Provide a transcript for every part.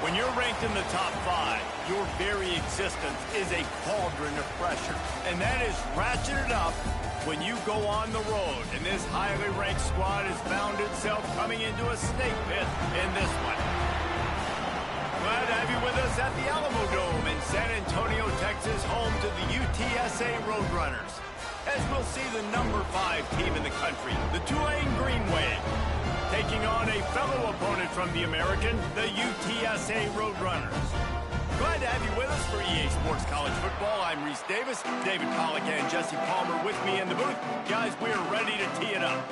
When you're ranked in the top 5, your very existence is a cauldron of pressure. And that is ratcheted up when you go on the road. And this highly ranked squad has found itself coming into a snake pit in this one. Glad to have you with us at the Alamo Dome in San Antonio, Texas, home to the UTSA Roadrunners. As we'll see the number 5 team in the country, the Tulane Green Wave, taking on a fellow opponent from the American, the UTSA Roadrunners. Glad to have you with us for EA Sports College Football. I'm Reese Davis, David Pollack and Jesse Palmer with me in the booth. Guys, we're ready to tee it up.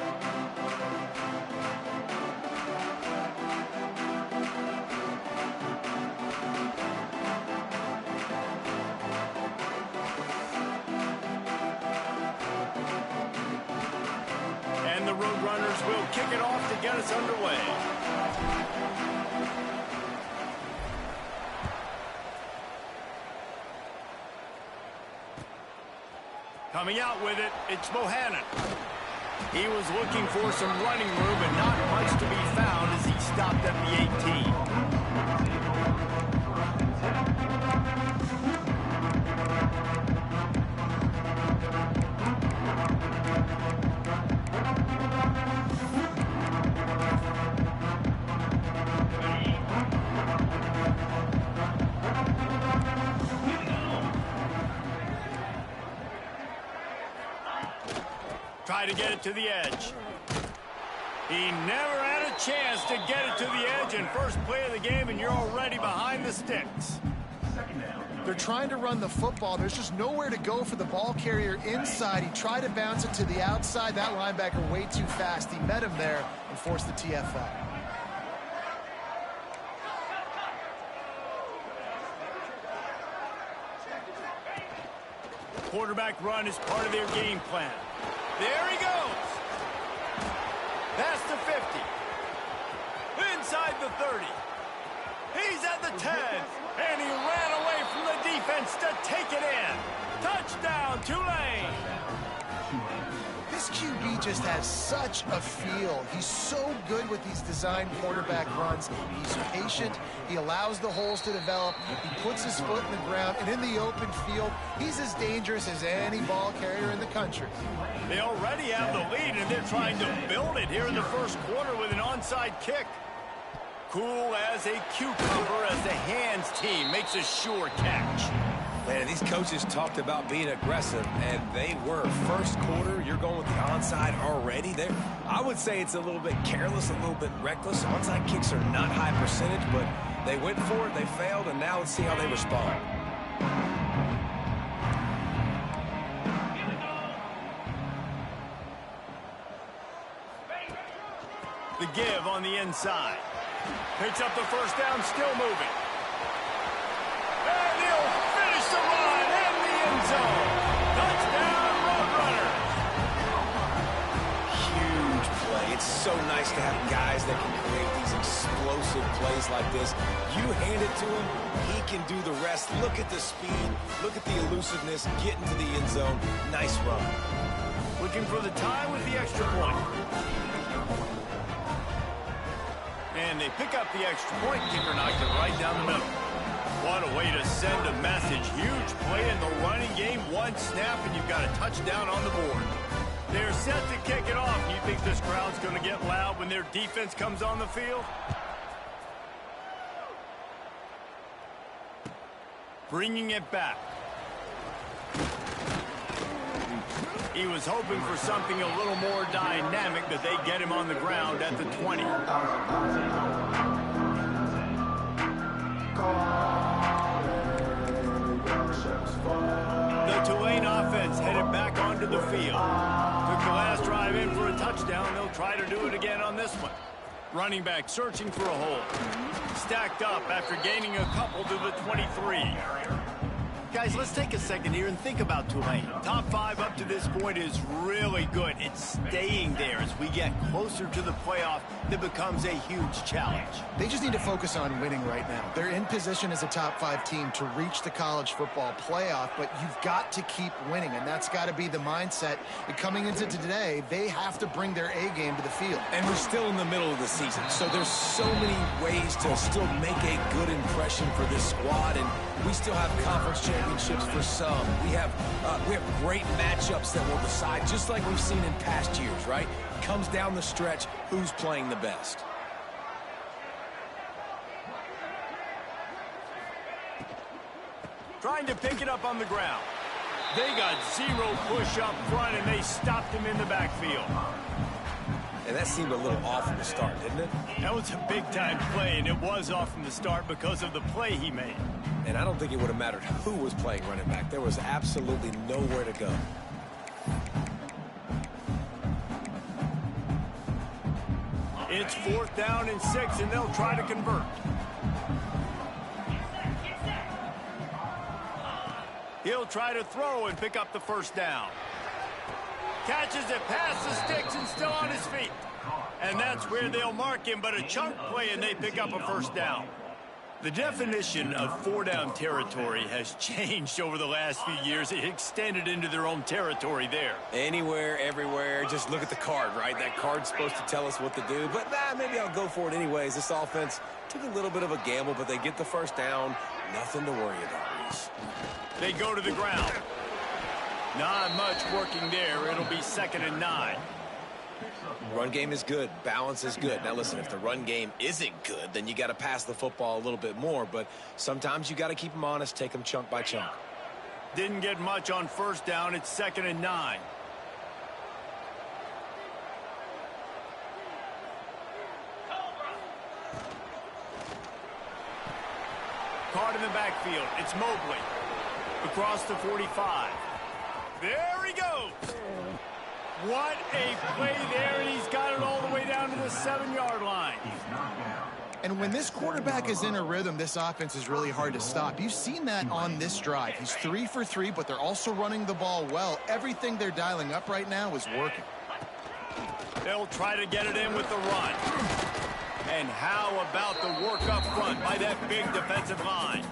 And the Roadrunners will kick it off to get us underway. Coming out with it, it's Bohannon. He was looking for some running room and not much to be found as he stopped at the 18. Try to get it to the edge. He never had a chance to get it to the edge in first play of the game, and you're already behind the sticks. They're trying to run the football. There's just nowhere to go for the ball carrier inside. He tried to bounce it to the outside. That linebacker way too fast. He met him there and forced the TFL. Quarterback run is part of their game plan. There he goes. That's the 50. Inside the 30. He's at the 10. And he ran away from the defense to take it in. Touchdown, Tulane. This QB just has such a feel. He's so good with these design quarterback runs. He's patient. He allows the holes to develop. He puts his foot in the ground. And in the open field, he's as dangerous as any ball carrier in the country. They already have the lead, and they're trying to build it here in the first quarter with an onside kick. Cool as a cucumber as the hands team makes a sure catch. Man, these coaches talked about being aggressive, and they were. First quarter, you're going with the onside already there. I would say it's a little bit careless, a little bit reckless. Onside kicks are not high percentage, but they went for it, they failed, and now let's see how they respond. The give on the inside. Picks up the first down, still moving. And he'll finish the run in the end zone. Touchdown, Roadrunners. Huge play. It's so nice to have guys that can create these explosive plays like this. You hand it to him, he can do the rest. Look at the speed. Look at the elusiveness. Getting to the end zone. Nice run. Looking for the tie with the extra point. And they pick up the extra point. Kicker knocked it right down the middle. What a way to send a message. Huge play in the running game. One snap, and you've got a touchdown on the board. They're set to kick it off. Do you think this crowd's going to get loud when their defense comes on the field? Bringing it back. He was hoping for something a little more dynamic, but they get him on the ground at the 20. The Tulane offense headed back onto the field. Took the last drive in for a touchdown. They'll try to do it again on this one. Running back searching for a hole. Stacked up after gaining a couple to the 23. Guys, let's take a second here and think about Tulane. Top 5 up to this point is really good. It's staying there. As we get closer to the playoff, that becomes a huge challenge. They just need to focus on winning right now. They're in position as a top 5 team to reach the college football playoff, but you've got to keep winning, and that's got to be the mindset. And coming into today, they have to bring their A game to the field. And we're still in the middle of the season, so there's so many ways to still make a good impression for this squad, and we still have conference championships for some. We have great matchups that will decide, just like we've seen in past years, right? Comes down the stretch, who's playing the best. Trying to pick it up on the ground. They got 0 push up front, and they stopped him in the backfield. And that seemed a little off from the start, didn't it? That was a big-time play, and it was off from the start because of the play he made. And I don't think it would have mattered who was playing running back. There was absolutely nowhere to go. It's 4th down and 6, and they'll try to convert. He'll try to throw and pick up the 1st down. Catches it past the sticks and still on his feet. And that's where they'll mark him, but a chunk play, and they pick up a 1st down. The definition of 4-down territory has changed over the last few years. It extended into their own territory there. Anywhere, everywhere, just look at the card, right? That card's supposed to tell us what to do, but maybe I'll go for it anyways. This offense took a little bit of a gamble, but they get the 1st down. Nothing to worry about, Reese. They go to the ground. Not much working there. It'll be 2nd and 9. Run game is good. Balance is good. Now, listen, if the run game isn't good, then you got to pass the football a little bit more. But sometimes you got to keep them honest, take them chunk by chunk. Didn't get much on 1st down. It's 2nd and 9. Caught in the backfield. It's Mobley. Across the 45. There he goes. What a play there, and he's got it all the way down to the 7-yard line. And when this quarterback is in a rhythm, this offense is really hard to stop. You've seen that on this drive. He's 3 for 3, but they're also running the ball well. Everything they're dialing up right now is working. They'll try to get it in with the run. And how about the work up front by that big defensive line?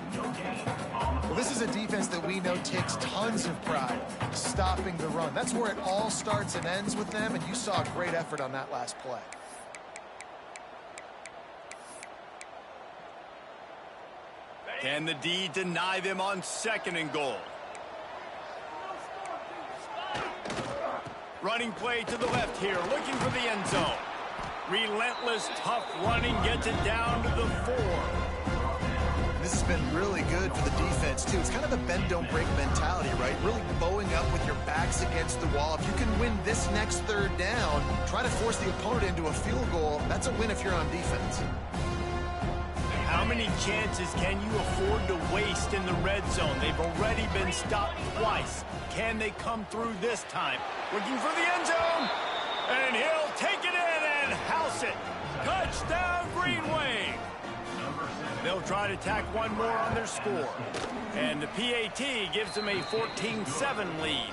Well, this is a defense that we know takes tons of pride stopping the run. That's where it all starts and ends with them, and you saw a great effort on that last play. Can the D deny them on 2nd and goal? Running play to the left here, looking for the end zone. Relentless, tough running, gets it down to the 4. This has been really good for the defense, too. It's kind of a bend-don't-break mentality, right? Really bowing up with your backs against the wall. If you can win this next 3rd down, try to force the opponent into a field goal. That's a win if you're on defense. How many chances can you afford to waste in the red zone? They've already been stopped twice. Can they come through this time? Looking for the end zone, and he'll take it in and house it. Touchdown, Green Wave. They'll try to tack one more on their score. And the PAT gives them a 14-7 lead.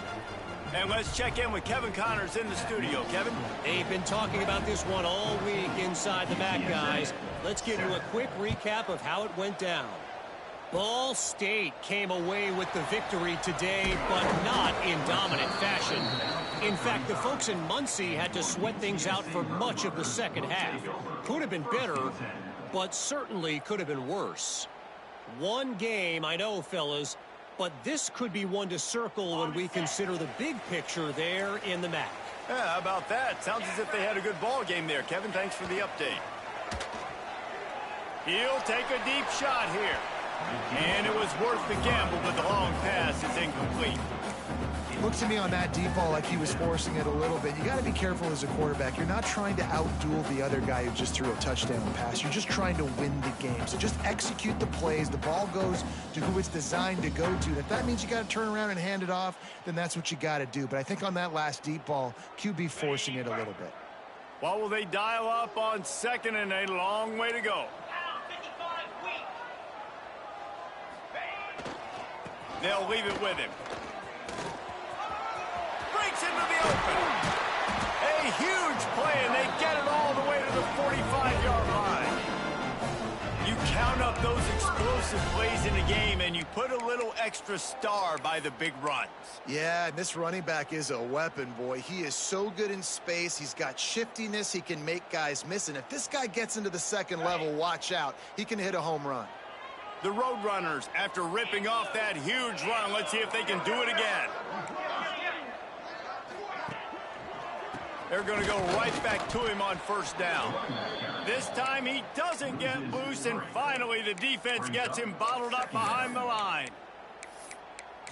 And let's check in with Kevin Connors in the studio. Kevin? They've been talking about this one all week inside the MAC, guys. Let's give you a quick recap of how it went down. Ball State came away with the victory today, but not in dominant fashion. In fact, the folks in Muncie had to sweat things out for much of the 2nd half. Could have been better, but certainly could have been worse. One game, I know, fellas, but this could be one to circle when we consider the big picture there in the MAC. Yeah, how about that? Sounds as if they had a good ball game there. Kevin, thanks for the update. He'll take a deep shot here. And it was worth the gamble, but the long pass is incomplete. Looked to me on that deep ball like he was forcing it a little bit. You got to be careful as a quarterback. You're not trying to outduel the other guy who just threw a touchdown pass. You're just trying to win the game. So just execute the plays. The ball goes to who it's designed to go to. If that means you got to turn around and hand it off, then that's what you got to do. But I think on that last deep ball, QB forcing it a little bit. What will they dial up on 2nd and a long way to go? They'll leave it with him. Breaks into the open. A huge play, and they get it all the way to the 45-yard line. You count up those explosive plays in the game, and you put a little extra star by the big runs. Yeah, and this running back is a weapon, boy. He is so good in space. He's got shiftiness. He can make guys miss. And if this guy gets into the second level, watch out. He can hit a home run. The Roadrunners, after ripping off that huge run, let's see if they can do it again. They're going to go right back to him on first down. This time he doesn't get loose, and finally the defense gets him bottled up behind the line.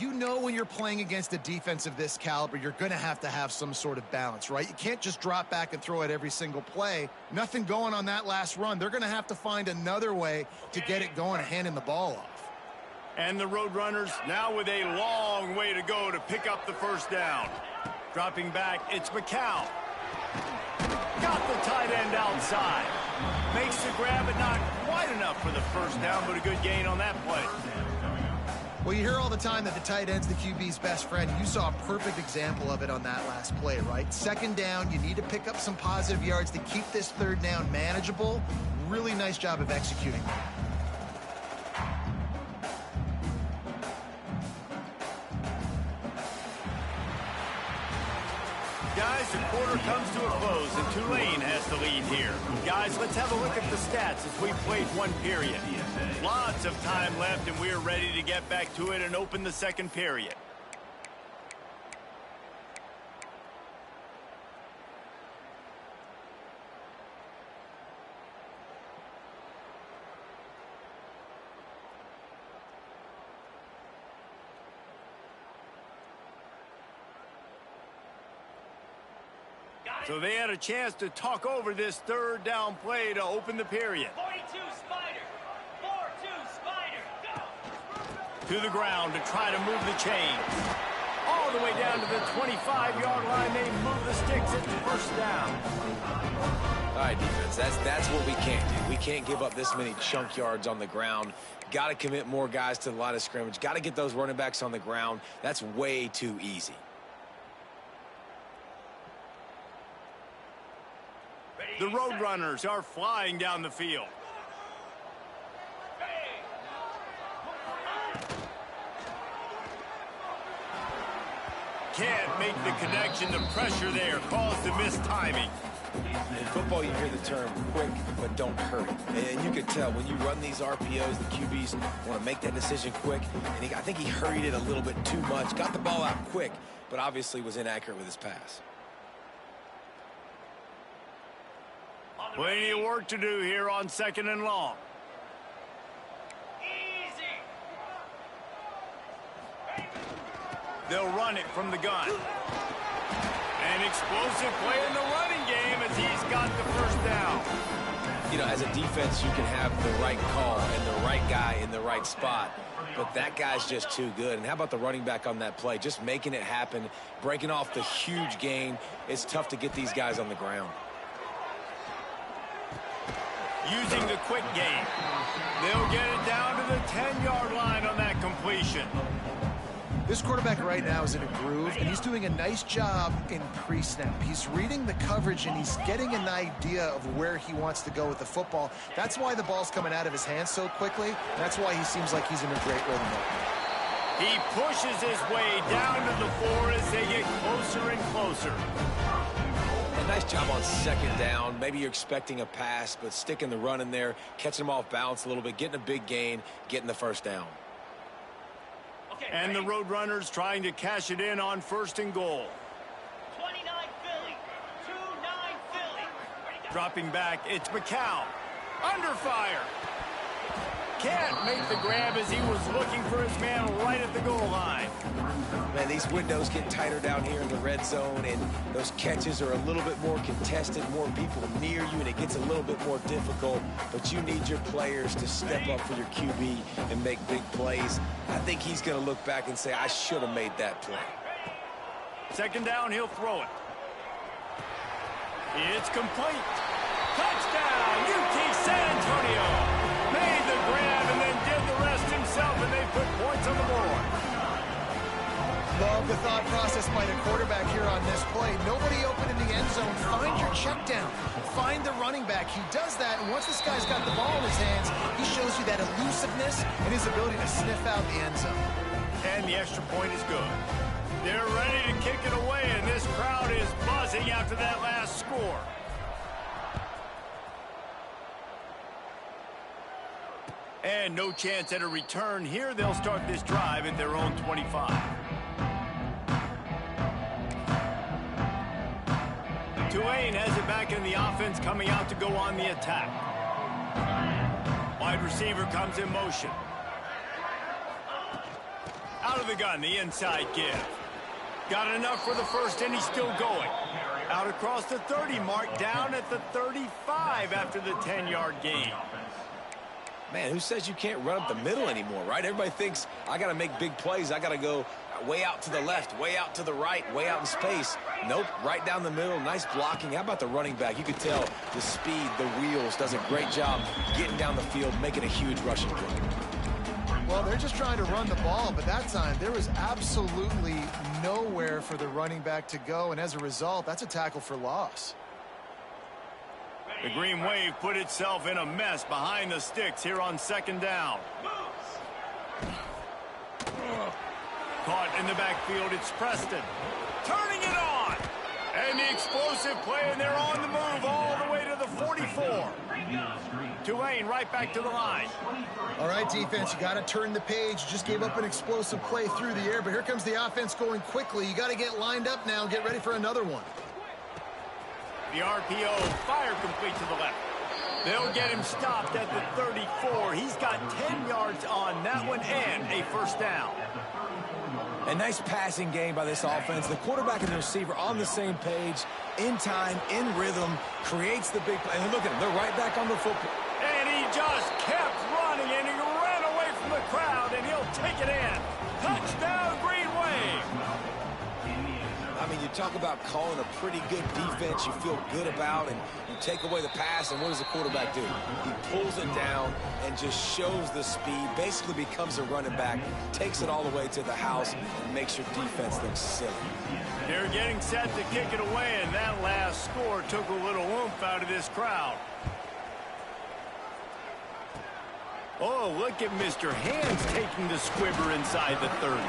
You know when you're playing against a defense of this caliber, you're going to have some sort of balance, right? You can't just drop back and throw it every single play. Nothing going on that last run. They're going to have to find another way to get it going and handing the ball off. And the Roadrunners now with a long way to go to pick up the first down. Dropping back, it's McCown. Got the tight end outside. Makes the grab, but not quite enough for the first down, but a good gain on that play. Well, you hear all the time that the tight end's the QB's best friend. You saw a perfect example of it on that last play, right? Second down, you need to pick up some positive yards to keep this third down manageable. Really nice job of executing. Guys, the quarter comes to a close, and Tulane has the lead here. Guys, let's have a look at the stats as we played one period. Lots of time left, and we're ready to get back to it and open the second period. So they had a chance to talk over this third down play to open the period. 42 Spider. 4-2 Spider. Go. To the ground to try to move the chains. All the way down to the 25-yard line. They move the sticks at the first down. All right, defense, that's what we can't do. We can't give up this many chunk yards on the ground. Got to commit more guys to the line of scrimmage. Got to get those running backs on the ground. That's way too easy. The Roadrunners are flying down the field. Can't make the connection. The pressure there caused the mistiming. In football, you hear the term quick, but don't hurry. And you could tell when you run these RPOs, the QBs want to make that decision quick. And I think he hurried it a little bit too much. Got the ball out quick, but obviously was inaccurate with his pass. Plenty of work to do here on second and long. Easy. They'll run it from the gun. An explosive play in the running game as he's got the first down. You know, as a defense, you can have the right call and the right guy in the right spot, but that guy's just too good. And how about the running back on that play? Just making it happen, breaking off the huge gain. It's tough to get these guys on the ground. Using the quick game. They'll get it down to the 10-yard line on that completion. This quarterback right now is in a groove, and he's doing a nice job in pre-snap. He's reading the coverage, and he's getting an idea of where he wants to go with the football. That's why the ball's coming out of his hands so quickly. That's why he seems like he's in a great rhythm. He pushes his way down to the 4 as they get closer and closer. A nice job on second down. Maybe you're expecting a pass, but sticking the run in there, catching them off balance a little bit, getting a big gain, getting the first down. And the Roadrunners trying to cash it in on first and goal. 29 Philly. 2-9 Philly. Dropping back, it's McCown. Under fire. Can't make the grab as he was looking for his man right at the goal line. Man, these windows get tighter down here in the red zone, and those catches are a little bit more contested, more people near you, and it gets a little bit more difficult. But you need your players to step up for your QB and make big plays. I think he's going to look back and say, I should have made that play. Second down, he'll throw it. It's complete. Touchdown, UT San Antonio. Made the grab and then did the rest himself, and they put points on the board. love the thought process by the quarterback here on this play. Nobody open in the end zone. Find your check down. Find the running back. He does that, and once this guy's got the ball in his hands, he shows you that elusiveness and his ability to sniff out the end zone. And the extra point is good. They're ready to kick it away, and this crowd is buzzing after that last score. And no chance at a return here. They'll start this drive at their own 25. Tulane has it back in the offense, coming out to go on the attack. Wide receiver comes in motion. Out of the gun, the inside give. Got enough for the first, and he's still going. Out across the 30 mark, down at the 35 after the 10-yard gain. Man, who says you can't run up the middle anymore, right? Everybody thinks I got to make big plays. I got to go way out to the left, way out to the right, way out in space. Nope, right down the middle. Nice blocking. How about the running back? You could tell the speed, the wheels, does a great job getting down the field, making a huge rushing play. Well, they're just trying to run the ball, but that time there was absolutely nowhere for the running back to go, and as a result, that's a tackle for loss. The Green Wave put itself in a mess behind the sticks here on second down. Caught in the backfield, it's Preston. Turning it on! And the explosive play, and they're on the move all the way to the 44. Tulane right back to the line. All right, defense, you got to turn the page. You just gave up an explosive play through the air, but here comes the offense going quickly. You got to get lined up now and get ready for another one. The RPO, fire complete to the left. They'll get him stopped at the 34. He's got 10 yards on that one and a first down. A nice passing game by this offense. The quarterback and the receiver on the same page, in time, in rhythm, creates the big play. And look at them, they're right back on the football. And he just kept running, and he ran away from the crowd, and he'll take it in. Touchdown, Green Wave. I mean, you talk about calling a pretty good defense you feel good about, and you take away the pass, and what does the quarterback do? He pulls it down and just shows the speed, basically becomes a running back, takes it all the way to the house, and makes your defense look silly. They're getting set to kick it away, and that last score took a little oomph out of this crowd. Oh, look at Mr. Hands taking the squibber inside the 30.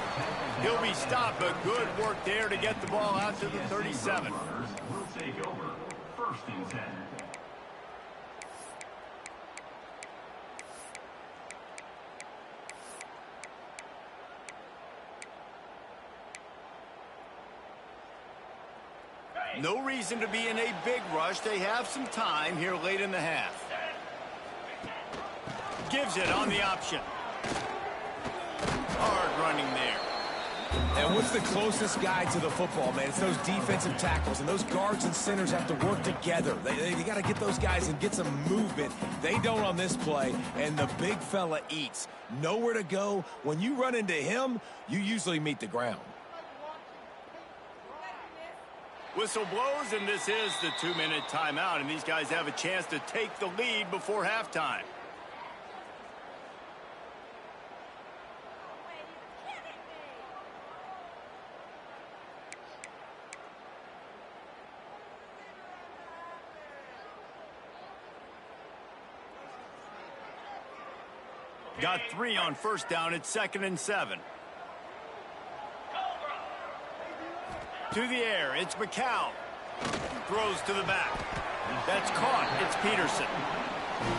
He'll be stopped, but good work there to get the ball out to the 37. Will take over 1st and 10. No reason to be in a big rush. They have some time here late in the half. Gives it on the option. Hard running there. And what's the closest guy to the football, man? It's those defensive tackles, and those guards and centers have to work together. They got to get those guys and get some movement. They don't on this play, and the big fella eats. Nowhere to go. When you run into him, you usually meet the ground. Whistle blows, and this is the 2-minute timeout, and these guys have a chance to take the lead before halftime. Got 3 on first down. It's 2nd and 7. To the air, it's McCown. Throws to the back. That's caught. It's Peterson.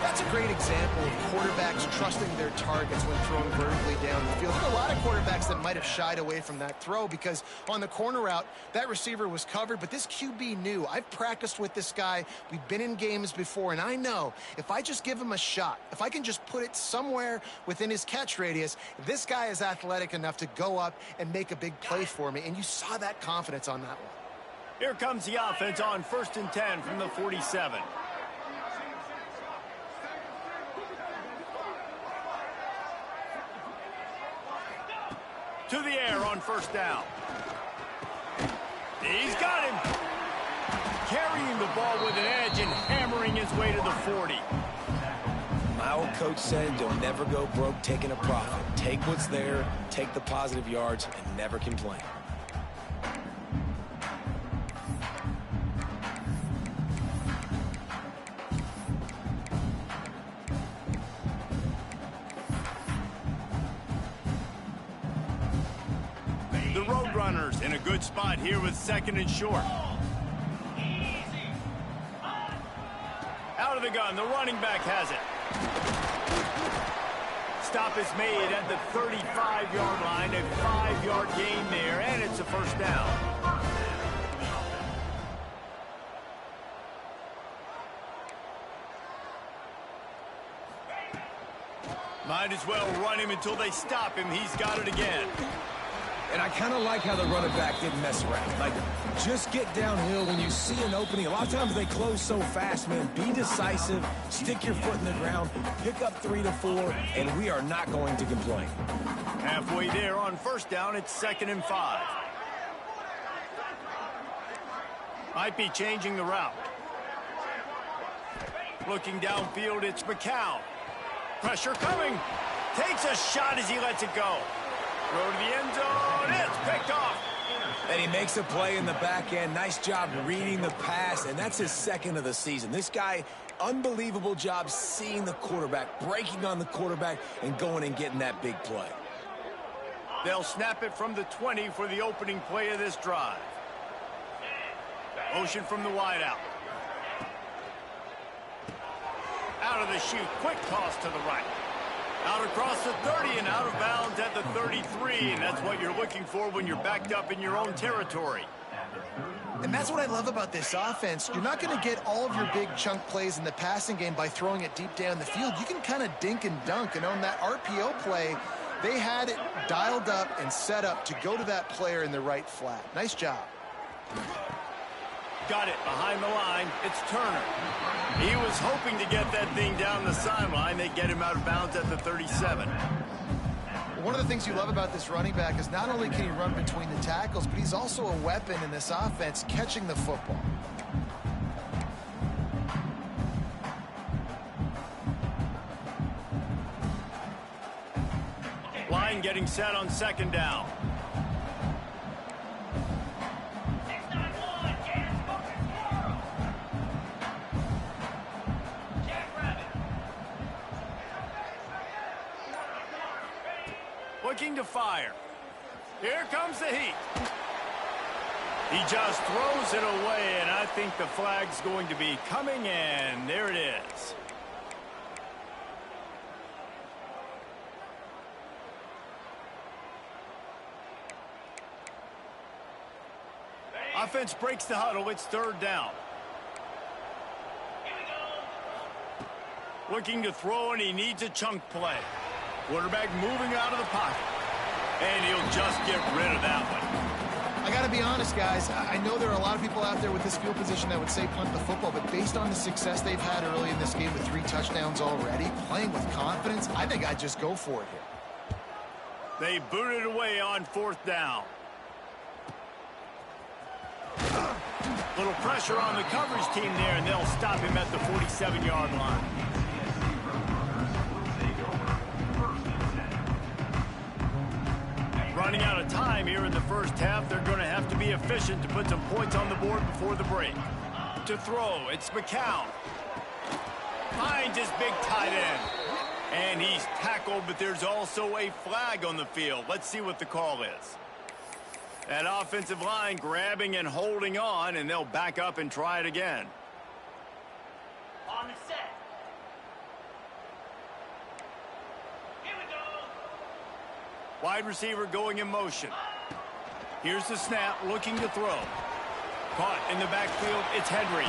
That's a great example of quarterbacks trusting their targets when throwing vertically down the field. There are a lot of quarterbacks that might have shied away from that throw because on the corner route, that receiver was covered, but this QB knew. I've practiced with this guy. We've been in games before, and I know if I just give him a shot, if I can just put it somewhere within his catch radius, this guy is athletic enough to go up and make a big play for me, and you saw that confidence on that one. Here comes the offense on 1st and 10 from the 47. To the air on first down. He's got him. Carrying the ball with an edge and hammering his way to the 40. My old coach said, don't never go broke taking a profit. Take what's there, take the positive yards, and never complain. The Roadrunners in a good spot here with 2nd and short. Out of the gun, the running back has it. Stop is made at the 35-yard line, a 5-yard gain there, and it's a first down. Might as well run him until they stop him. He's got it again. And I kind of like how the running back didn't mess around. Like, just get downhill when you see an opening. A lot of times they close so fast, man. Be decisive, stick your foot in the ground, pick up 3 to 4, and we are not going to complain. Halfway there on first down, it's 2nd and 5. Might be changing the route. Looking downfield, it's McCown. Pressure coming. Takes a shot as he lets it go. Throw to the end zone. It's picked off. And he makes a play in the back end. Nice job reading the pass, and that's his 2nd of the season. This guy, unbelievable job seeing the quarterback, breaking on the quarterback, and going and getting that big play. They'll snap it from the 20 for the opening play of this drive. Motion from the wideout. Out of the chute, quick toss to the right. Out across the 30 and out of bounds at the 33, and that's what you're looking for when you're backed up in your own territory. And that's what I love about this offense. You're not going to get all of your big chunk plays in the passing game by throwing it deep down the field. You can kind of dink and dunk, and on that RPO play, they had it dialed up and set up to go to that player in the right flat. Nice job. Got it behind the line. It's Turner. He was hoping to get that thing down the sideline. They get him out of bounds at the 37. One of the things you love about this running back is not only can he run between the tackles, but he's also a weapon in this offense catching the football. Line getting set on 2nd down. Looking to fire. Here comes the heat. He just throws it away, and I think the flag's going to be coming, and there it is. Offense breaks the huddle. It's 3rd down. Looking to throw, and he needs a chunk play. Quarterback moving out of the pocket. And he'll just get rid of that one. I got to be honest, guys. I know there are a lot of people out there with this field position that would say punt the football, but based on the success they've had early in this game with 3 touchdowns already, playing with confidence, I think I'd just go for it here. They booted away on 4th down. Little pressure on the coverage team there, and they'll stop him at the 47-yard line. Running out of time here in the first half. They're going to have to be efficient to put some points on the board before the break. To throw, it's McCown. Finds his big tight end. And he's tackled, but there's also a flag on the field. Let's see what the call is. That offensive line grabbing and holding on, and they'll back up and try it again. On the set. Here we go. Wide receiver going in motion. Here's the snap, looking to throw. Caught in the backfield, it's Henry.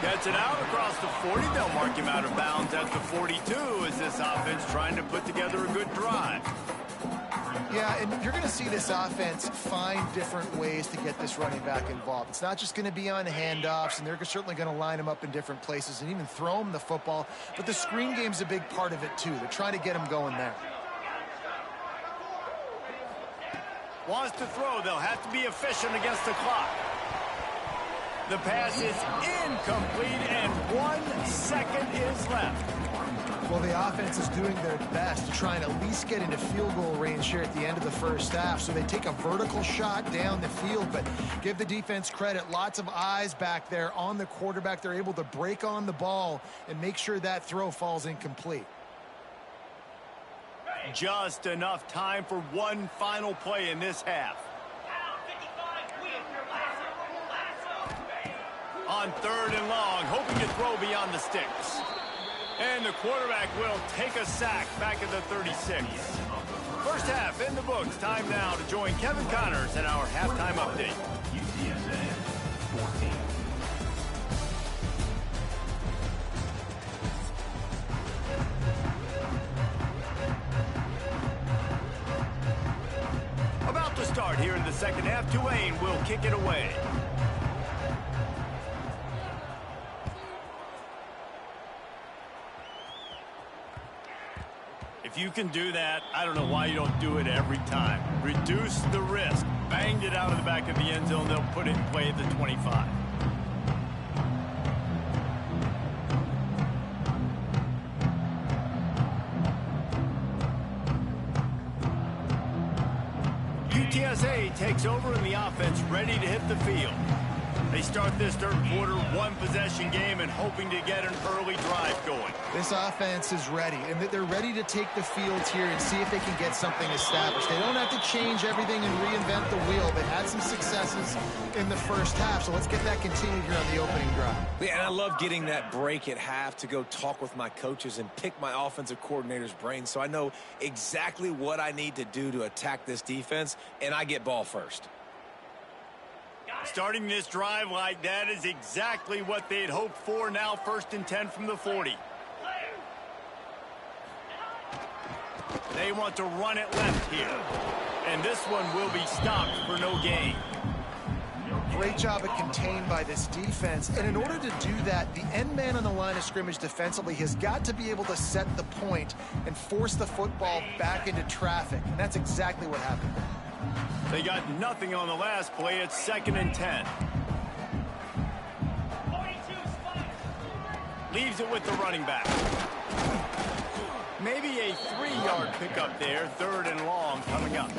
Gets it out across the 40. They'll mark him out of bounds at the 42 as this offense trying to put together a good drive. Yeah, and you're going to see this offense find different ways to get this running back involved. It's not just going to be on handoffs, and they're certainly going to line him up in different places and even throw him the football. But the screen game's a big part of it, too. They're trying to get him going there. Wants to throw. They'll have to be efficient against the clock. The pass is incomplete, and 1 second is left. Well, the offense is doing their best to try and at least get into field goal range here at the end of the first half. So they take a vertical shot down the field, but give the defense credit. Lots of eyes back there on the quarterback. They're able to break on the ball and make sure that throw falls incomplete. Just enough time for one final play in this half. On 3rd and long, hoping to throw beyond the sticks. And the quarterback will take a sack back at the 36. First half in the books. Time now to join Kevin Connors in our halftime update. UTSA 14. About to start here in the second half, Tulane will kick it away. If you can do that, I don't know why you don't do it every time. Reduce the risk. Banged it out of the back of the end zone. They'll put it in play at the 25. UTSA takes over in the offense, ready to hit the field. They start this third quarter, one-possession game, and hoping to get an early drive going. This offense is ready, and they're ready to take the field here and see if they can get something established. They don't have to change everything and reinvent the wheel. They've had some successes in the first half, so let's get that continued here on the opening drive. Yeah, and I love getting that break at half to go talk with my coaches and pick my offensive coordinator's brain so I know exactly what I need to do to attack this defense, and I get ball first. Starting this drive like that is exactly what they'd hoped for. Now 1st and 10 from the 40. They want to run it left here. And this one will be stopped for no gain. Great job at contained by this defense. And in order to do that, the end man on the line of scrimmage defensively has got to be able to set the point and force the football back into traffic. And that's exactly what happened. They got nothing on the last play. It's 2nd and 10. Leaves it with the running back. Maybe a 3-yard pickup there. 3rd and long coming up.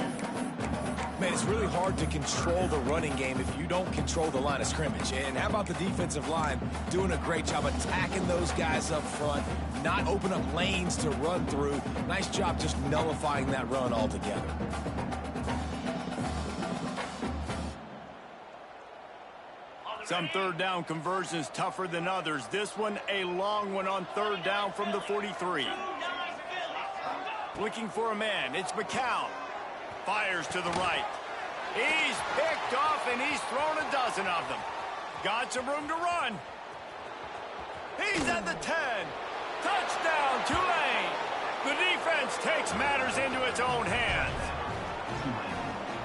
Man, it's really hard to control the running game if you don't control the line of scrimmage. And how about the defensive line doing a great job attacking those guys up front, not open up lanes to run through. Nice job just nullifying that run altogether. Some 3rd down conversions tougher than others. This one a long one on 3rd down from the 43. Looking for a man. It's McCown. Fires to the right. He's picked off and he's thrown a dozen of them. Got some room to run. He's at the 10. Touchdown, Tulane. The defense takes matters into its own hands.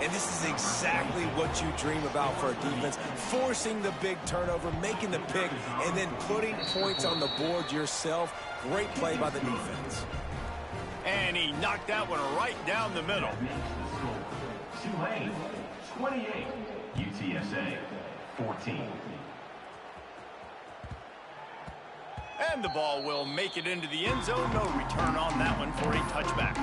And this is exactly what you dream about for a defense. Forcing the big turnover, making the pick, and then putting points on the board yourself. Great play by the defense. And he knocked that one right down the middle. Tulane 28, UTSA 14. And the ball will make it into the end zone. No return on that one for a touchback.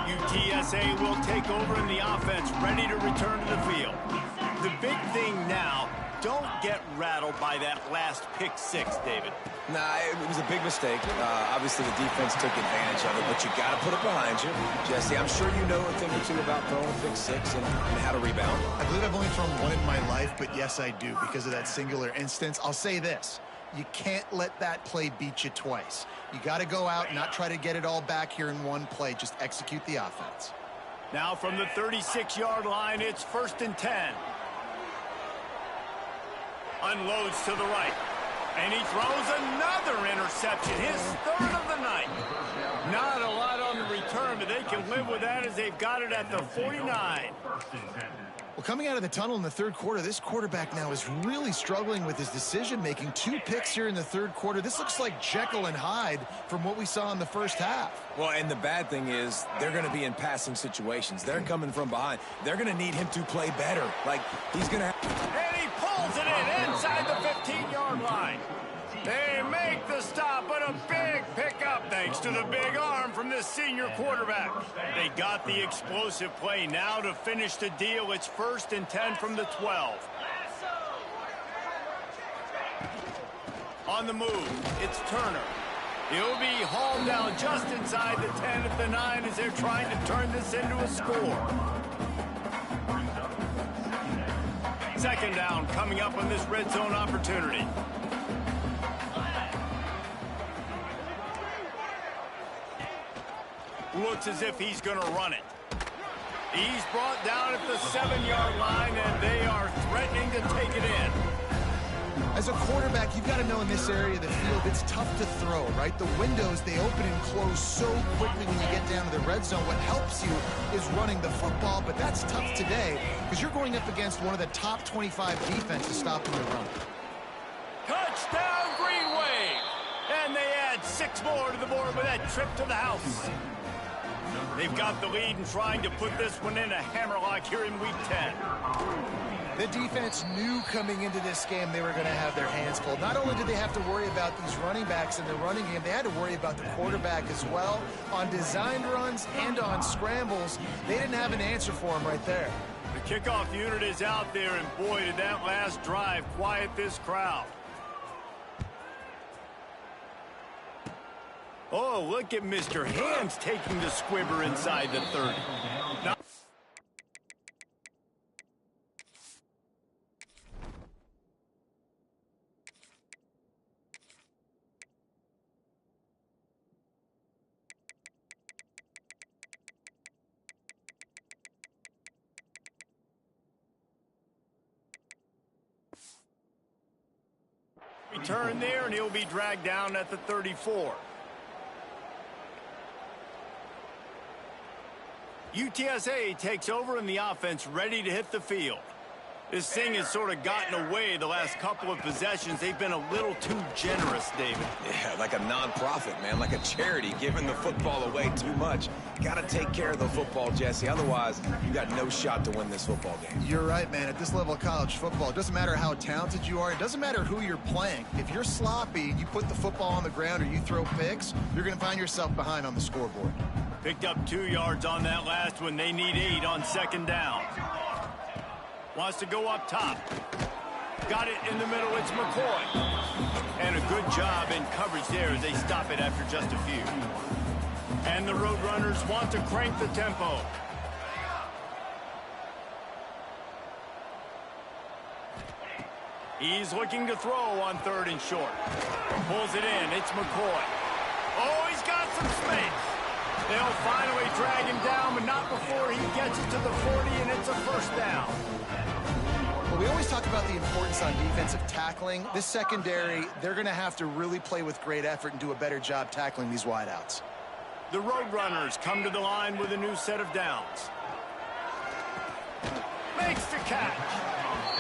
UTSA will take over in the offense, ready to return to the field. The big thing now, don't get rattled by that last pick six, David. Nah, it was a big mistake. Obviously, the defense took advantage of it, but you got to put it behind you. Jesse, I'm sure you know a thing or two about throwing pick six and how to rebound. I believe I've only thrown one in my life, but yes, I do because of that singular instance. I'll say this. You can't let that play beat you twice. You got to go out and not try to get it all back here in one play. Just execute the offense. Now from the 36-yard line, it's 1st and 10. Unloads to the right. And he throws another interception, his 3rd of the night. Not a lot on the return, but they can live with that as they've got it at the 49. Well, coming out of the tunnel in the 3rd quarter, this quarterback now is really struggling with his decision-making. 2 picks here in the 3rd quarter. This looks like Jekyll and Hyde from what we saw in the first half. Well, and the bad thing is they're going to be in passing situations. They're coming from behind. They're going to need him to play better. Like, he's going to have... And he pulls it in inside the 15-yard line. They make the stop, but a big pickup thanks to the big arm from this senior quarterback. They got the explosive play. Now to finish the deal, it's 1st and 10 from the 12. On the move, it's Turner. He'll be hauled down just inside the 10 at the 9 as they're trying to turn this into a score. Second down coming up on this red zone opportunity. Looks as if he's going to run it. He's brought down at the 7-yard line, and they are threatening to take it in. As a quarterback, you've got to know in this area of the field, it's tough to throw, right? The windows, they open and close so quickly when you get down to the red zone. What helps you is running the football, but that's tough today because you're going up against one of the top 25 defenses stopping the run. Touchdown, Green Wave! And they add 6 more to the board with that trip to the house. They've got the lead and trying to put this one in a hammerlock here in Week 10. The defense knew coming into this game they were going to have their hands full. Not only did they have to worry about these running backs in the running game, they had to worry about the quarterback as well. On designed runs and on scrambles, they didn't have an answer for him right there. The kickoff unit is out there, and boy, did that last drive quiet this crowd. Oh, look at Mr. Hands taking the squibber inside the 30. Now return there, and he'll be dragged down at the 34. UTSA takes over in the offense, ready to hit the field. This thing has sort of gotten away the last couple of possessions. They've been a little too generous, David. Yeah, like a non-profit, man, like a charity, giving the football away too much. Got to take care of the football, Jesse. Otherwise, you got no shot to win this football game. You're right, man. At this level of college football, it doesn't matter how talented you are. It doesn't matter who you're playing. If you're sloppy, you put the football on the ground or you throw picks, you're going to find yourself behind on the scoreboard. Picked up 2 yards on that last one. They need 8 on second down. Wants to go up top. Got it in the middle. It's McCoy. And a good job in coverage there as they stop it after just a few. And the Roadrunners want to crank the tempo. He's looking to throw on 3rd and short. Pulls it in. It's McCoy. Oh, he's got some space. They'll finally drag him down, but not before he gets it to the 40, and it's a first down. Well, we always talk about the importance on defensive tackling. This secondary, they're going to have to really play with great effort and do a better job tackling these wideouts. The Roadrunners come to the line with a new set of downs. Makes the catch.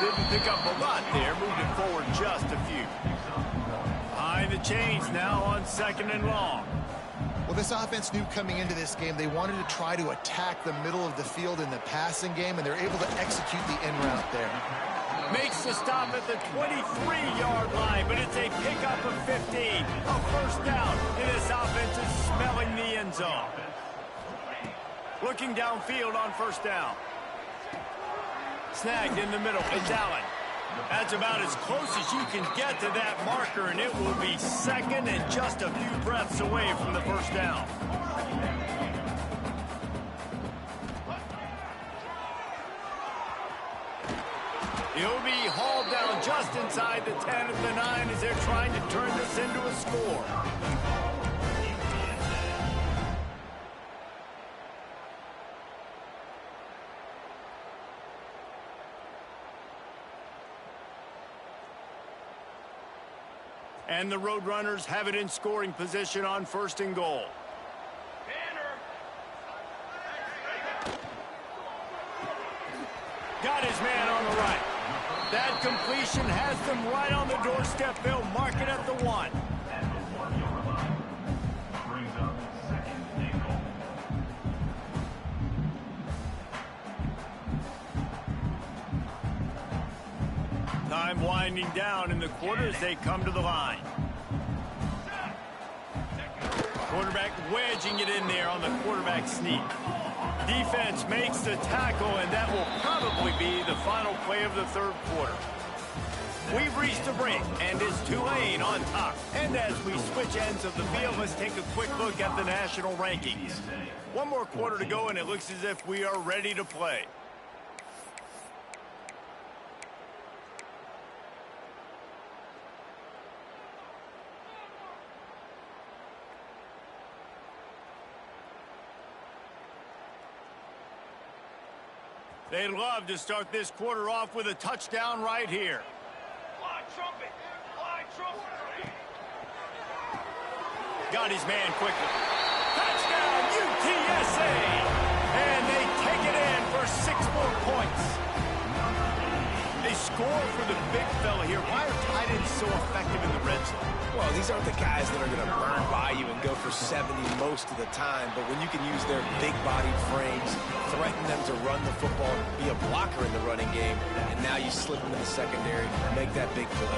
Didn't pick up a lot there, moved it forward just a few. Behind the chains now on 2nd and long. Well, this offense knew coming into this game they wanted to try to attack the middle of the field in the passing game, and they're able to execute the in route there. Makes the stop at the 23-yard line, but it's a pickup of 15. A first down, and this offense is smelling the end zone. Looking downfield on first down. Snagged in the middle. It's Allen. That's about as close as you can get to that marker, and it will be 2nd and just a few breaths away from the first down. He'll be hauled down just inside the 10 at the 9 as they're trying to turn this into a score. And the Roadrunners have it in scoring position on 1st and goal. Got his man on the right. That completion has them right on the doorstep. They'll mark it at the 1. Time winding down in the quarter as they come to the line. Quarterback wedging it in there on the quarterback sneak. Defense makes the tackle, and that will probably be the final play of the 3rd quarter. We've reached the break, and it's Tulane on top. And as we switch ends of the field, let's take a quick look at the national rankings. One more quarter to go, and it looks as if we are ready to play. They'd love to start this quarter off with a touchdown right here. Fly trumpet! Fly trumpet! Got his man quickly. Touchdown, UTSA! And they take it in for 6 more points. They score for the big fella here. Why are tight ends so effective in the red zone? Well, these aren't the guys that are going to burn by you and go for 70 most of the time, but when you can use their big-bodied frames, threaten them to run the football, be a blocker in the running game, and now you slip into the secondary, make that big play.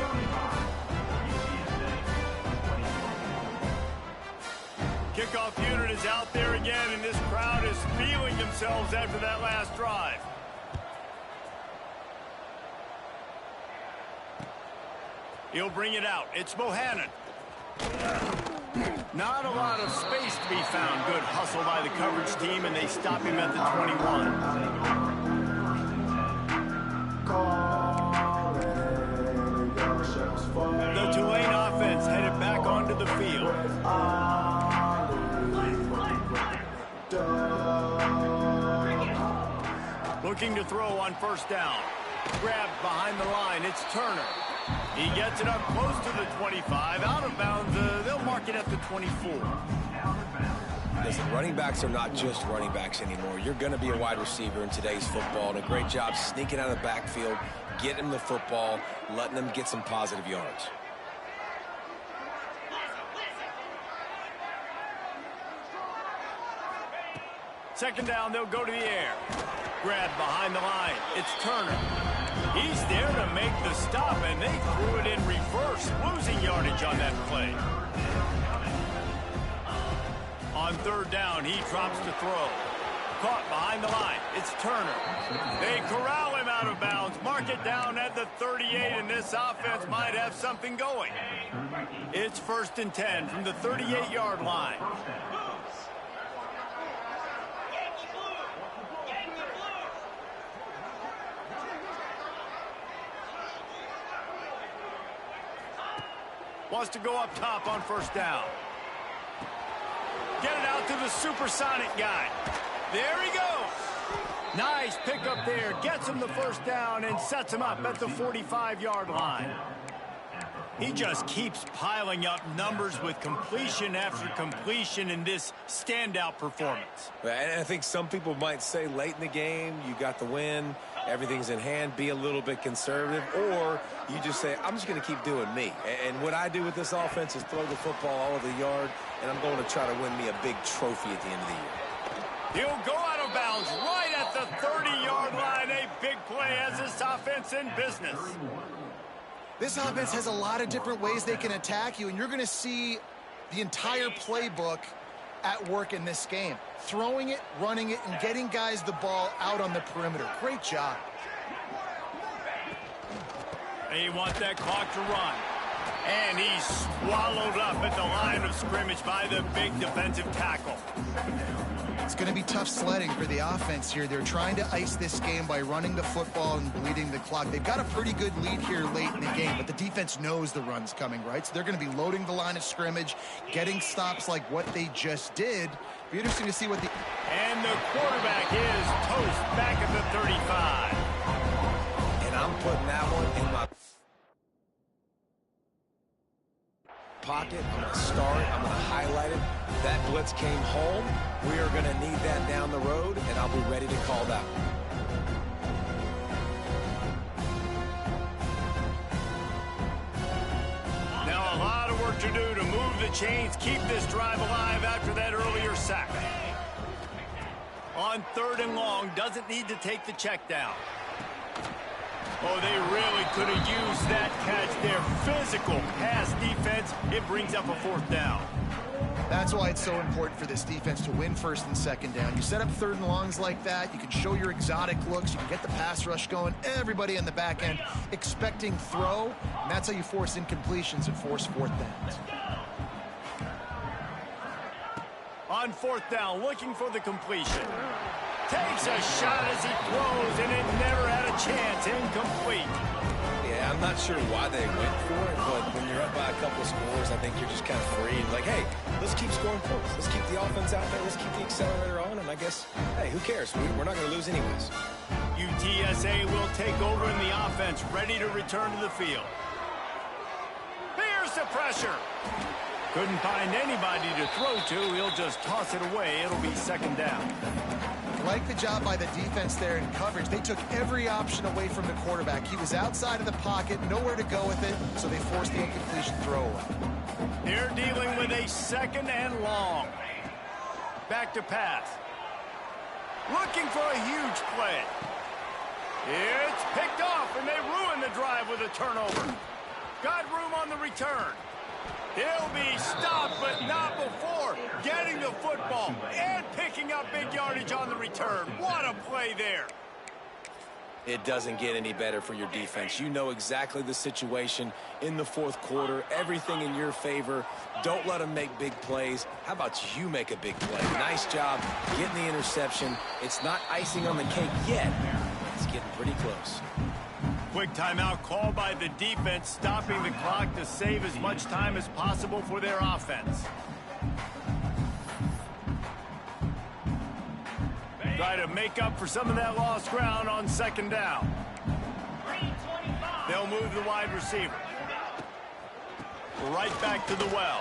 Kickoff unit is out there again, and this crowd is feeling themselves after that last drive. He'll bring it out. It's Bohannon. Not a lot of space to be found. Good hustle by the coverage team, and they stop him at the 21. The Tulane offense headed back onto the field. Looking to throw on first down. Grabbed behind the line. It's Turner. He gets it up close to the 25. Out of bounds. They'll mark it at the 24. Listen, running backs are not just running backs anymore. You're going to be a wide receiver in today's football, and a great job sneaking out of the backfield, getting the football, letting them get some positive yards. Second down, they'll go to the air. Grabbed behind the line. It's Turner. He's there to make the stop, and they threw it in reverse, losing yardage on that play. On third down, he drops to throw. Caught behind the line. It's Turner. They corral him out of bounds, mark it down at the 38, and this offense might have something going. It's 1st and 10 from the 38-yard line. Wants to go up top on first down. Get it out to the supersonic guy. There he goes. Nice pickup there. Gets him the first down and sets him up at the 45-yard line. He just keeps piling up numbers with completion after completion in this standout performance. And I think some people might say late in the game, you got the win, everything's in hand, be a little bit conservative, or you just say, I'm just going to keep doing me. And what I do with this offense is throw the football all over the yard, and I'm going to try to win me a big trophy at the end of the year. He'll go out of bounds right at the 30-yard line. A big play as this offense in business. This offense has a lot of different ways they can attack you, and you're going to see the entire playbook at work in this game. Throwing it, running it, and getting guys the ball out on the perimeter. Great job. They want that clock to run. And he's swallowed up at the line of scrimmage by the big defensive tackle. It's going to be tough sledding for the offense here. They're trying to ice this game by running the football and bleeding the clock. They've got a pretty good lead here late in the game, but the defense knows the run's coming, right? So they're going to be loading the line of scrimmage, getting stops like what they just did. Be interesting to see what the... And the quarterback is toast back at the 35. And I'm putting that one in my pocket. I'm going to start. I'm going to highlight it. That blitz came home. We are going to need that down the road, and I'll be ready to call that one. Now a lot of work to do to move the chains, keep this drive alive after that earlier sack. On 3rd and long, doesn't need to take the check down. Oh, they really could have used that catch there. Physical pass defense. It brings up a 4th down. That's why it's so important for this defense to win 1st and 2nd down. You set up 3rd and longs like that. You can show your exotic looks. You can get the pass rush going. Everybody on the back end expecting throw. And that's how you force incompletions and force 4th downs. On 4th down, looking for the completion. Takes a shot as he throws, and it never had a chance. Incomplete. Yeah, I'm not sure why they went for it, but when you're up by a couple of scores, I think you're just kind of free. Like, hey, let's keep scoring points. Let's keep the offense out there. Let's keep the accelerator on, and I guess, hey, who cares? We're not going to lose anyways. UTSA will take over in the offense, ready to return to the field. Here's the pressure. Couldn't find anybody to throw to. He'll just toss it away. It'll be 2nd down. Like the job by the defense there in coverage. They took every option away from the quarterback. He was outside of the pocket, nowhere to go with it, so they forced the incompletion throw away. They're dealing with a 2nd and long. Back to pass. Looking for a huge play. It's picked off, and they ruin the drive with a turnover. Got room on the return. He'll be stopped, but not before getting the football and picking up big yardage on the return. What a play there. It doesn't get any better for your defense. You know exactly the situation in the 4th quarter. Everything in your favor. Don't let them make big plays. How about you make a big play? Nice job getting the interception. It's not icing on the cake yet. It's getting pretty close. Quick timeout called by the defense, stopping the clock to save as much time as possible for their offense. Try to make up for some of that lost ground on 2nd down. They'll move the wide receiver. Right back to the well.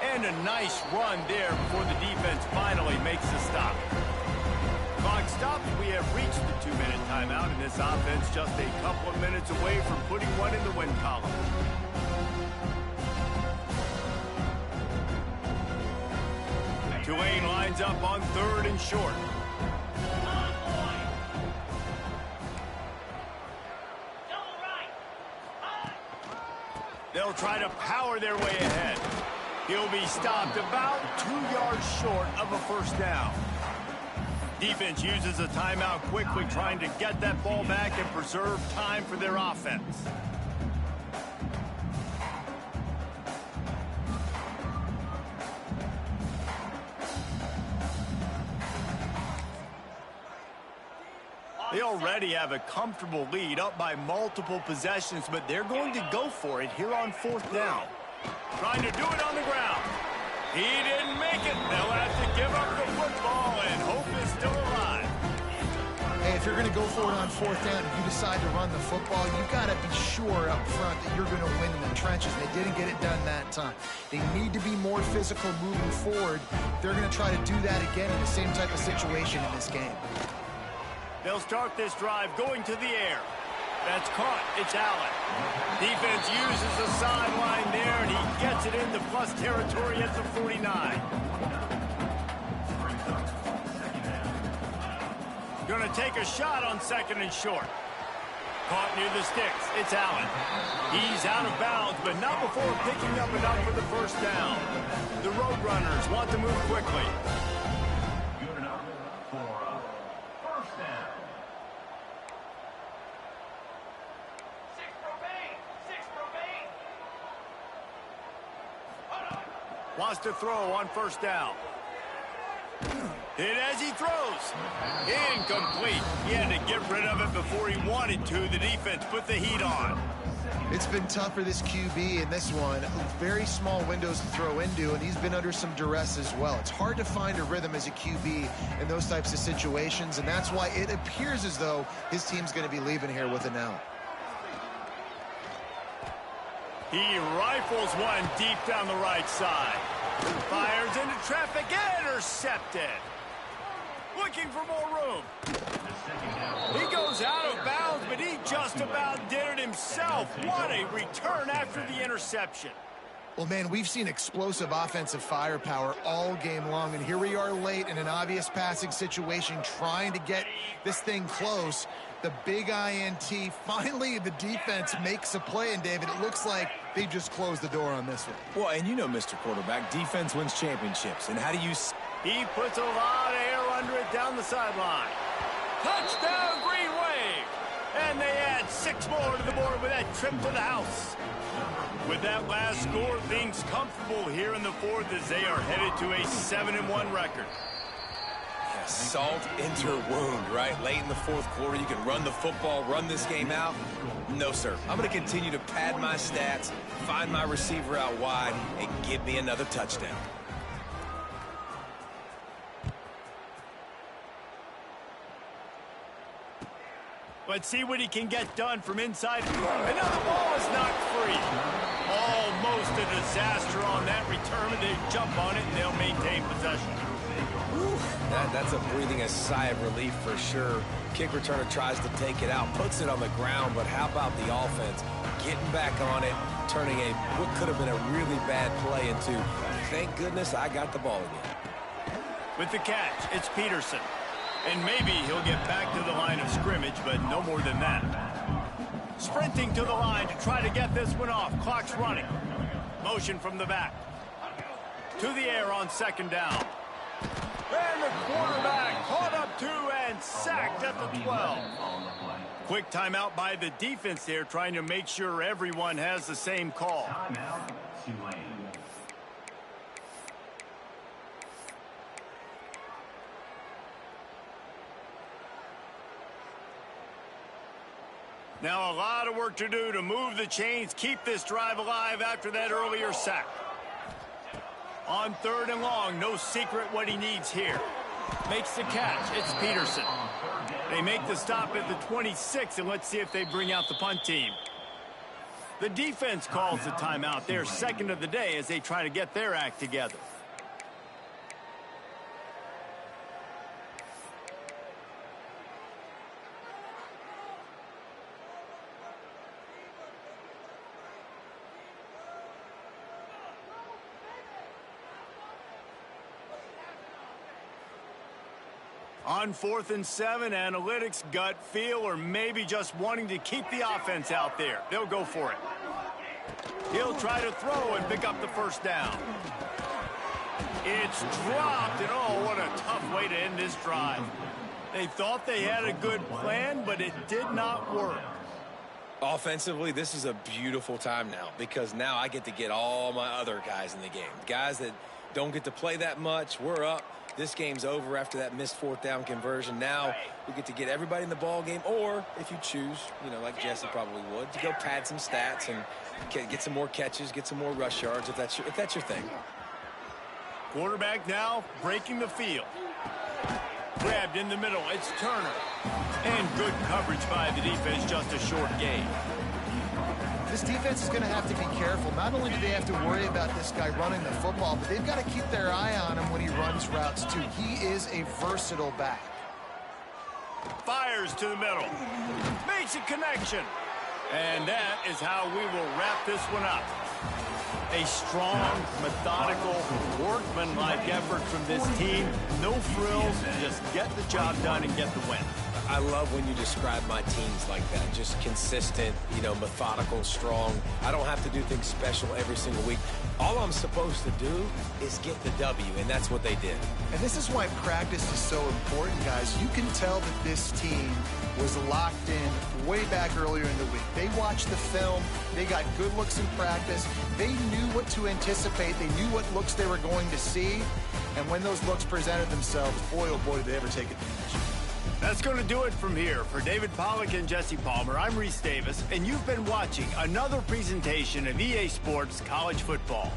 And a nice run there before the defense finally makes the stop. Clock stops. We have reached the 2-minute timeout, and this offense just a couple of minutes away from putting one in the win column. Tulane lines up on 3rd and short. They'll try to power their way ahead. He'll be stopped about 2 yards short of a 1st down. Defense uses a timeout quickly, trying to get that ball back and preserve time for their offense. They already have a comfortable lead, up by multiple possessions, but they're going to go for it here on 4th down. Trying to do it on the ground. He didn't make it. They'll have to give up the football, and hope is still alive. Hey, if you're going to go for it on 4th down and you decide to run the football, you've got to be sure up front that you're going to win in the trenches. They didn't get it done that time. They need to be more physical moving forward. They're going to try to do that again in the same type of situation in this game. They'll start this drive going to the air. That's caught. It's Allen. Defense uses the sideline there, and he gets it into plus territory at the 49. Going to take a shot on 2nd and short. Caught near the sticks. It's Allen. He's out of bounds, but not before picking up enough for the 1st down. The Roadrunners want to move quickly. Good enough for a 1st down. Wants to throw on 1st down. Hit as he throws. Incomplete. He had to get rid of it before he wanted to. The defense put the heat on. It's been tough for this QB in this one. Very small windows to throw into, and he's been under some duress as well. It's hard to find a rhythm as a QB in those types of situations, and that's why it appears as though his team's going to be leaving here with an out. He rifles one deep down the right side. Fires into traffic, intercepted. Looking for more room. He goes out of bounds, but he just about did it himself. What a return after the interception. Well, man, we've seen explosive offensive firepower all game long, and here we are late in an obvious passing situation trying to get this thing close. The big INT, finally the defense makes a play, and David, it looks like they just closed the door on this one. Well, and you know, Mr. Quarterback, defense wins championships, and how do you... He puts a lot of air under it down the sideline. Touchdown, Green Wave! And they add 6 more to the board with that trip to the house. With that last score, things comfortable here in the fourth as they are headed to a 7-1 record. Yeah, salt into a wound, right? Late in the fourth quarter, you can run the football, run this game out. No, sir. I'm going to continue to pad my stats, find my receiver out wide, and give me another touchdown. Let's see what he can get done from inside. Another ball is knocked free. Almost a disaster on that return. They jump on it, and they'll maintain possession. That's a sigh of relief for sure. Kick returner tries to take it out, puts it on the ground, but how about the offense getting back on it, turning what could have been a really bad play into, thank goodness I got the ball again. With the catch, it's Peterson. And maybe he'll get back to the line of scrimmage, but no more than that. Sprinting to the line to try to get this one off. Clock's running. Motion from the back. To the air on second down. And the quarterback caught up to and sacked at the 12. Quick timeout by the defense there, trying to make sure everyone has the same call. Now a lot of work to do to move the chains, keep this drive alive after that earlier sack. On 3rd and long, no secret what he needs here. Makes the catch. It's Peterson. They make the stop at the 26, and let's see if they bring out the punt team. The defense calls the timeout. They're second of the day as they try to get their act together. On 4th and 7, analytics, gut feel, or maybe just wanting to keep the offense out there. They'll go for it. He'll try to throw and pick up the first down. It's dropped, and oh, what a tough way to end this drive. They thought they had a good plan, but it did not work. Offensively, this is a beautiful time now because now I get to get all my other guys in the game. Guys that don't get to play that much, we're up. This game's over after that missed 4th down conversion. Now we get to get everybody in the ball game, or if you choose, you know, like Jesse probably would, to go pad some stats and get some more catches, get some more rush yards if that's your thing. Quarterback now breaking the field. Grabbed in the middle. It's Turner. And good coverage by the defense, just a short gain. This defense is going to have to be careful. Not only do they have to worry about this guy running the football, but they've got to keep their eye on him when he runs routes, too. He is a versatile back. Fires to the middle. Makes a connection. And that is how we will wrap this one up. A strong, methodical, workmanlike effort from this team. No frills, just get the job done and get the win. I love when you describe my teams like that. Just consistent, you know, methodical, strong. I don't have to do things special every single week. All I'm supposed to do is get the W, and that's what they did. And this is why practice is so important, guys. You can tell that this team was locked in way back earlier in the week. They watched the film. They got good looks in practice. They knew what to anticipate. They knew what looks they were going to see. And when those looks presented themselves, boy, oh boy, did they ever take advantage. That's going to do it from here. For David Pollack and Jesse Palmer, I'm Reese Davis, and you've been watching another presentation of EA Sports College Football.